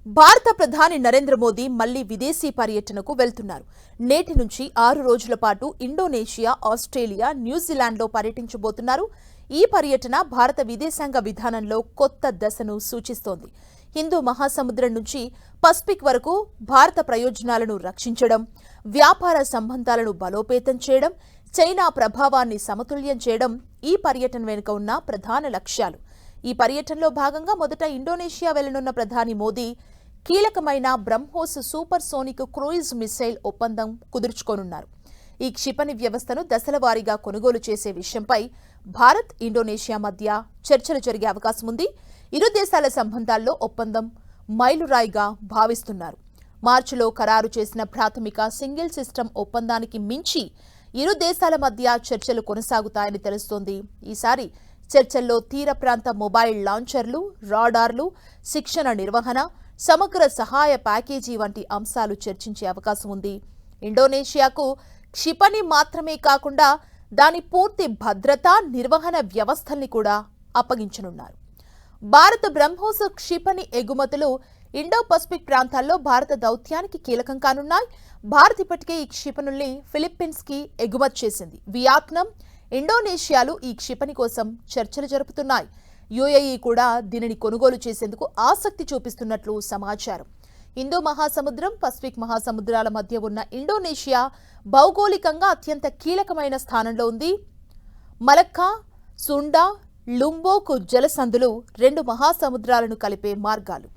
భారత ప్రధాని నరేంద్ర మోదీ మళ్లీ విదేశీ పర్యటనకు వెళ్తున్నారు. నేటి నుంచి 6 రోజుల పాటు ఇండోనేషియా, ఆస్ట్రేలియా, న్యూజిలాండ్లో పర్యటించబోతున్నారు. ఈ పర్యటన భారత విదేశాంగ విధానంలో కొత్త దశను సూచిస్తోంది. హిందూ మహాసముద్రం నుంచి పసిఫిక్ వరకు భారత ప్రయోజనాలను రక్షించడం, వ్యాపార సంబంధాలను బలోపేతం చేయడం, చైనా ప్రభావాన్ని సమతుల్యం చేయడం ఈ పర్యటన వెనుక ఉన్న ప్రధాన లక్ష్యాలు. ఈ పర్యటనలో భాగంగా మొదట ఇండోనేషియా వెళ్లనున్న ప్రధాని మోదీ కీలకమైన BrahMos super sonic cruise missile ఒప్పందం కుదుర్చుకోనున్నారు. ఈ క్షిపణి వ్యవస్థను దశల వారీగా కొనుగోలు చేసే విషయంపై భారత్, ఇండోనేషియా మధ్య చర్చలు జరిగే అవకాశం ఉంది. ఇరు దేశాల సంబంధాల్లో ఒప్పందం మైలురాయిగా భావిస్తున్నారు. మార్చిలో ఖరారు చేసిన ప్రాథమిక సింగిల్ సిస్టమ్ ఒప్పందానికి మించి ఇరు దేశాల మధ్య చర్చలు కొనసాగుతాయని తెలుస్తోంది. ఈసారి చర్చల్లో తీర ప్రాంత మొబైల్ లాంచర్లు, రాడార్లు, శిక్షణ నిర్వహణ, సమగ్ర సహాయ ప్యాకేజీ వంటి అంశాలు చర్చించే అవకాశం ఉంది. ఇండోనేషియాకు క్షిపణి మాత్రమే కాకుండా దాని పూర్తి భద్రతా నిర్వహణ వ్యవస్థల్ని కూడా అప్పగించనున్నారు. భారత బ్రహ్మోస్ క్షిపణి ఎగుమతులు ఇండో పసిఫిక్ ప్రాంతాల్లో భారత దౌత్యానికి కీలకం కానున్నాయి. భారత్ ఇప్పటికే ఈ క్షిపణుల్ని ఫిలిప్పీన్స్ కి ఎగుమతి చేసింది. వియత్నాం, ఇండోనేషియాలు ఈ క్షిపణి కోసం చర్చలు జరుపుతున్నాయి. యుఏఈ కూడా దీనిని కొనుగోలు చేసేందుకు ఆసక్తి చూపిస్తున్నట్లు సమాచారం. హిందూ మహాసముద్రం, పసిఫిక్ మహాసముద్రాల మధ్య ఉన్న ఇండోనేషియా భౌగోళికంగా అత్యంత కీలకమైన స్థానంలో ఉంది. మలక్కా, సుండా, లుంబోక్ జలసంధులు 2 మహాసముద్రాలను కలిపే మార్గాలు.